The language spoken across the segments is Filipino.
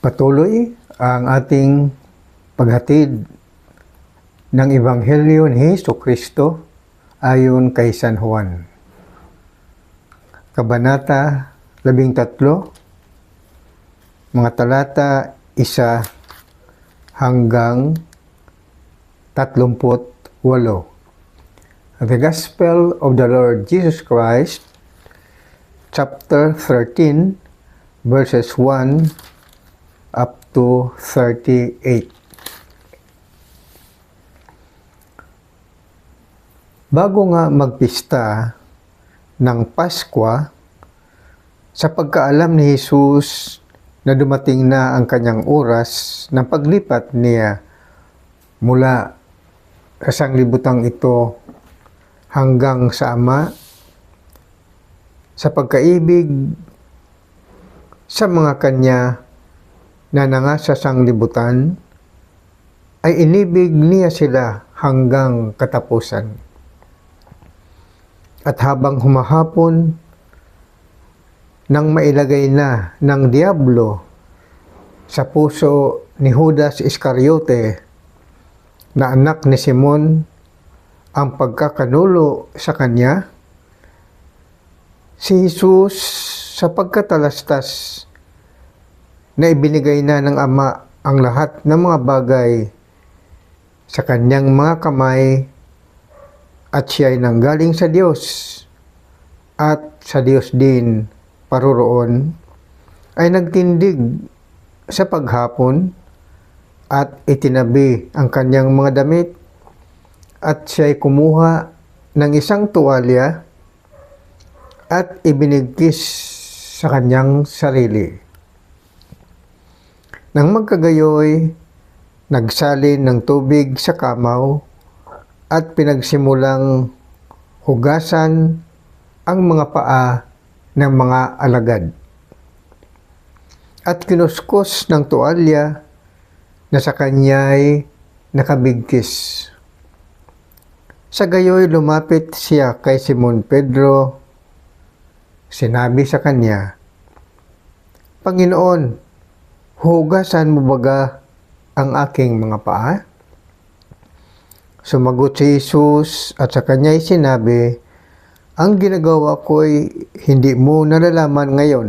Patuloy ang ating paghatid ng Ebanghelyo ni Jesucristo ayon kay San Juan. Kabanata 13, mga talata 1 hanggang 38. The Gospel of the Lord Jesus Christ, chapter 13, verses 1 up to 38. Bago nga magpista ng Paskwa, sa pagkaalam ni Jesus na dumating na ang kanyang oras ng paglipat niya mula sa sanglibutang ito hanggang sa Ama, sa pagkaibig sa mga kanya na nangasa sanglibutan, ay inibig niya sila hanggang katapusan. At habang humahapon, nang mailagay na ng Diablo sa puso ni Judas Iscariote, na anak ni Simon, ang pagkakanulo sa kanya, si Jesus sa pagkatalastas na ibinigay na ng Ama ang lahat ng mga bagay sa kanyang mga kamay, at siya ay nanggaling sa Diyos at sa Diyos din paroroon, ay nagtindig sa paghapon at itinabi ang kanyang mga damit, at siya ay kumuha ng isang tuwalya at ibinigkis sa kanyang sarili. Nang magkagayoy, nagsalin ng tubig sa kamaw at pinagsimulang hugasan ang mga paa ng mga alagad. At kinuskos ng tuwalya na sa kanya'y nakabigkis. Sa gayoy lumapit siya kay Simon Pedro, sinabi sa kanya, "Panginoon, hugasan mo baga ang aking mga paa?" Sumagot si Jesus at sa kanya'y sinabi, "Ang ginagawa ko'y hindi mo nalalaman ngayon,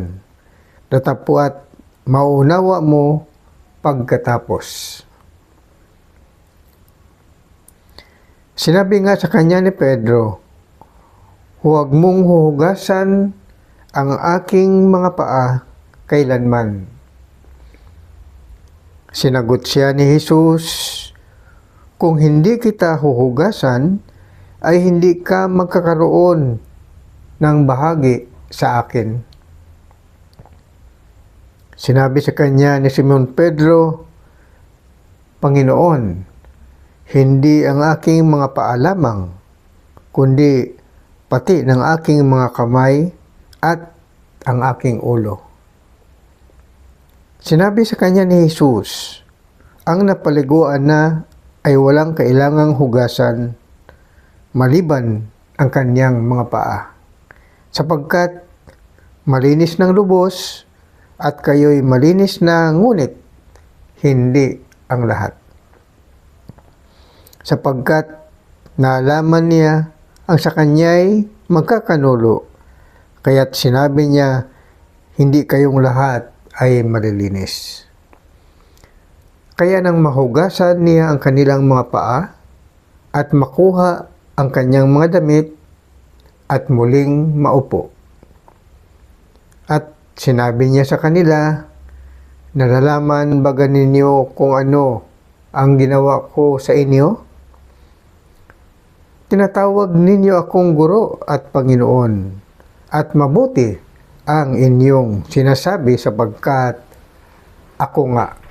datapwat mauunawa mo pagkatapos." Sinabi nga sa kanya ni Pedro, "Huwag mong huhugasan ang aking mga paa kailanman." Sinagot siya ni Jesus, "Kung hindi kita huhugasan, ay hindi ka magkakaroon ng bahagi sa akin." Sinabi sa kanya ni Simon Pedro, "Panginoon, hindi ang aking mga paa lamang, kundi pati ng aking mga kamay at ang aking ulo." Sinabi sa kanya ni Jesus, "Ang napaliguan na ay walang kailangang hugasan maliban ang kanyang mga paa, sapagkat malinis ng lubos at kayo'y malinis na, ngunit hindi ang lahat." Sapagkat naalaman niya ang sa kanya'y magkakanulo, kaya't sinabi niya, "Hindi kayong lahat ay malilinis." Kaya nang mahugasan niya ang kanilang mga paa at makuha ang kanyang mga damit at muling maupo. At sinabi niya sa kanila, "Nalalaman baga ninyo kung ano ang ginawa ko sa inyo? Tinatawag ninyo akong Guro at Panginoon, at mabuti ang inyong sinasabi sapagkat ako nga.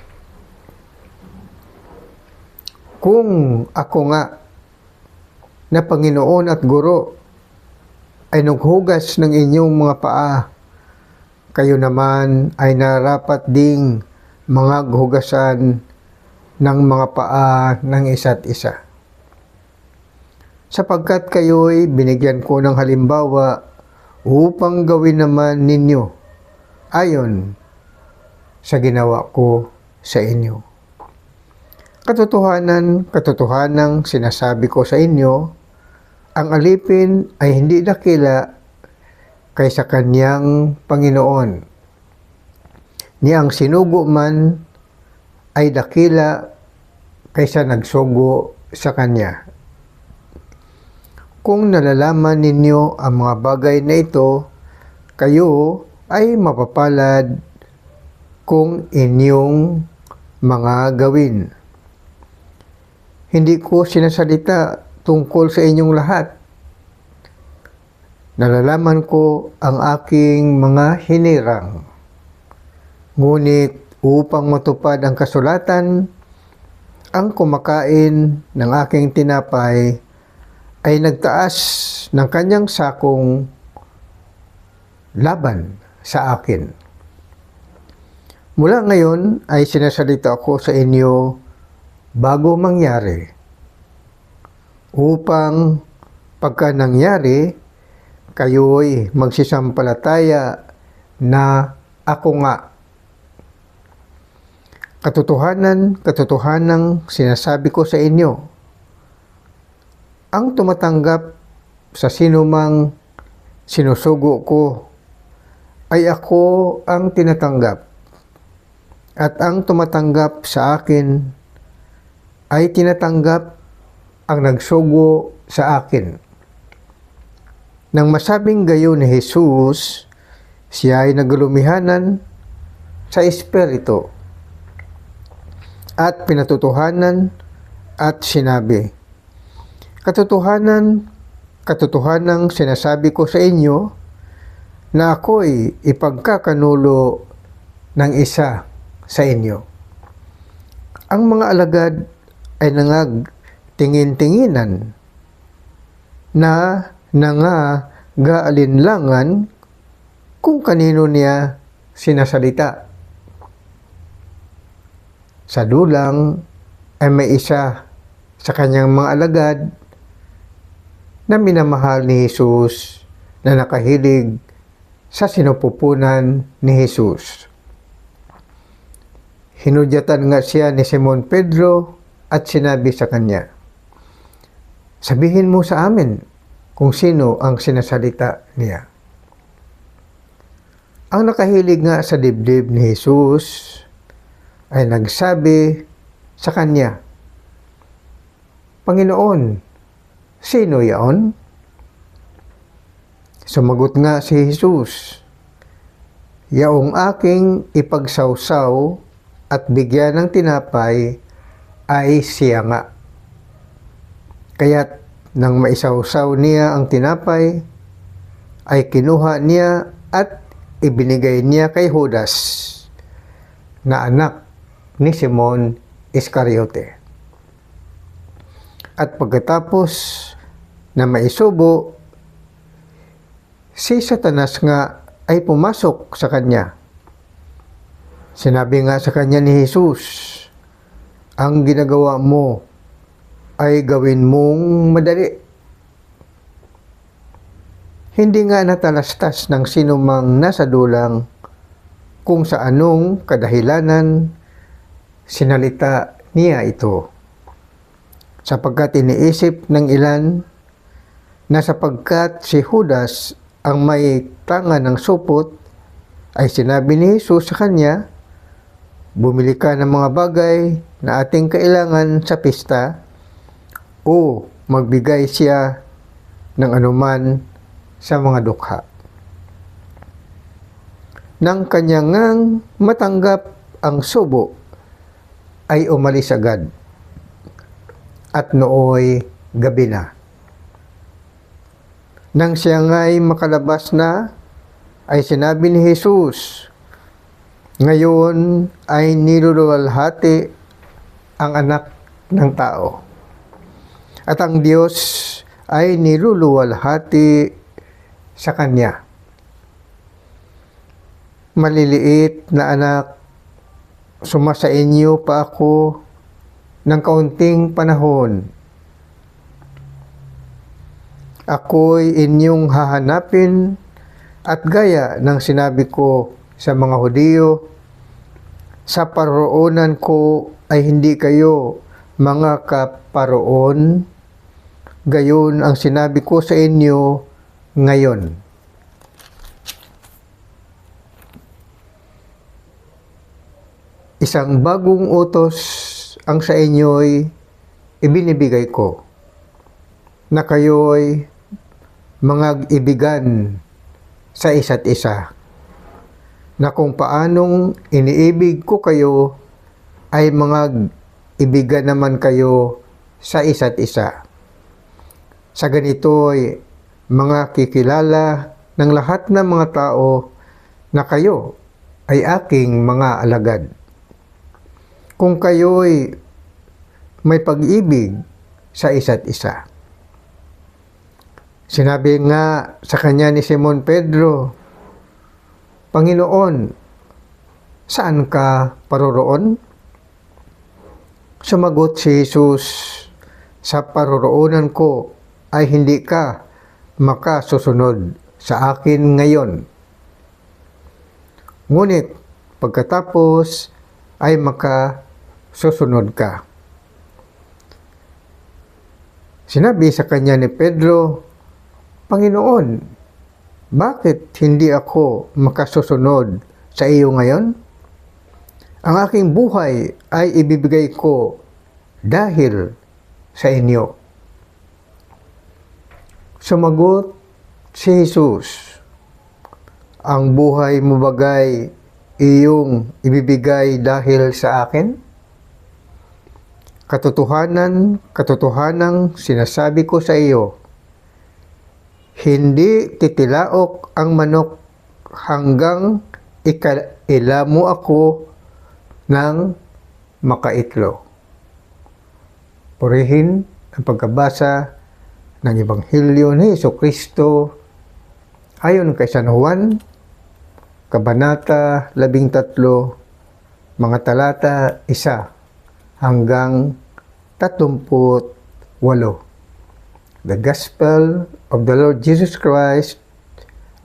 Kung ako nga na Panginoon at Guro ay naghugas ng inyong mga paa, kayo naman ay narapat ding mga hugasan ng mga paa ng isa't isa. Sapagkat kayo'y binigyan ko ng halimbawa upang gawin naman ninyo ayon sa ginawa ko sa inyo. Katotohanang sinasabi ko sa inyo, ang alipin ay hindi dakila kaysa kanyang Panginoon. Niyang sinugo man ay dakila kaysa nagsugo sa kanya. Kung nalalaman ninyo ang mga bagay na ito, kayo ay mapapalad kung inyong mga gawin. Hindi ko sinasalita tungkol sa inyong lahat. Nalalaman ko ang aking mga hinirang. Ngunit upang matupad ang kasulatan, ang kumakain ng aking tinapay ay nagtaas ng kanyang sakong laban sa akin. Mula ngayon ay sinasalita ako sa inyo bago mangyari, upang pagka nangyari, kayo'y magsisampalataya na ako nga. Katotohanang sinasabi ko sa inyo, ang tumatanggap sa sinumang sinusugo ko ay ako ang tinatanggap, at ang tumatanggap sa akin ay tinatanggap ang nagsugo sa akin. Nang masabing gayon ni Jesus, siya ay naglumihanan sa Espiritu at pinatutuhanan at sinabi, Katotohanang sinasabi ko sa inyo na ako'y ipagkakanulo ng isa sa inyo. Ang mga alagad ay nangagtingin-tinginan na nangagaalinlangan kung kanino niya sinasalita. Sa dulang ay may isa sa kanyang mga alagad na minamahal ni Jesus na nakahilig sa sinupupunan ni Jesus. Hinudyatan nga siya ni Simon Pedro at sinabi sa kanya, sabihin mo sa amin kung sino ang sinasalita niya. Ang nakahilig nga sa dibdib ni Jesus ay nagsabi sa kanya, Panginoon, sino yaon? Sumagot nga si Jesus, yaong aking ipagsawsaw at bigyan ng tinapay ay siya nga. Kaya't nang maisawsaw niya ang tinapay, ay kinuha niya at ibinigay niya kay Judas, na anak ni Simon Iscariote. At pagkatapos na maisubo, si Satanas nga ay pumasok sa kanya. Sinabi nga sa kanya ni Jesus, ang ginagawa mo ay gawin mong madali. Hindi nga natalastas ng sinumang nasa dulang kung sa anong kadahilanan sinalita niya ito. Sapagkat iniisip ng ilan na sapagkat si Judas ang may tanga ng supot, ay sinabi ni Jesus sa kanya, bumili ka ng mga bagay na ating kailangan sa pista, o magbigay siya ng anuman sa mga dukha. Nang kanyang matanggap ang subo, ay umalis agad, at nooy gabi na. Nang siya nga'y makalabas na, ay sinabi ni Jesus, ngayon ay niluluwalhati ang anak ng tao, at ang Diyos ay niluluwalhati sa Kanya. Maliliit na anak, sumasa inyo pa ako ng kaunting panahon. Ako'y inyong hahanapin, at gaya ng sinabi ko sa mga Hudiyo, Sa paroonan ko ay hindi kayo mga kaparoon, gayon ang sinabi ko sa inyo ngayon. Isang bagong utos ang sa inyo'y ibinibigay ko, na kayo'y mga ibigan sa isa't isa, na kung paanong iniibig ko kayo ay mga ibigan naman kayo sa isa't isa. Sa ganito'y mga kikilala ng lahat ng mga tao na kayo ay aking mga alagad. Kung kayo'y may pag-ibig sa isa't isa. Sinabi nga sa kanya ni Simon Pedro, Panginoon, saan ka paroroon? Sumagot si Jesus, sa paroroonan ko ay hindi ka makasusunod sa akin ngayon. Ngunit pagkatapos ay makasusunod ka. Sinabi sa kanya ni Pedro, Panginoon, bakit hindi ako makasusunod sa iyo ngayon? Ang aking buhay ay ibibigay ko dahil sa inyo. Sumagot si Jesus, ang buhay mo bagay iyong ibibigay dahil sa akin? Katotohanan sinasabi ko sa iyo, hindi titilaok ang manok hanggang ikaila mo ako ng makaitlog. Purihin ang pagkabasa ng Ebanghelyo ni Jesucristo ayon kay San Juan, Kabanata 13, mga talata 1 hanggang 38. The Gospel of the Lord Jesus Christ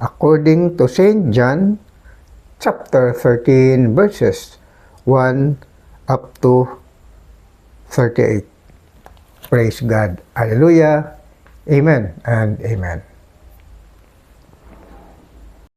according to St. John chapter 13 verses 1 up to 38. Praise God. Hallelujah. Amen and amen.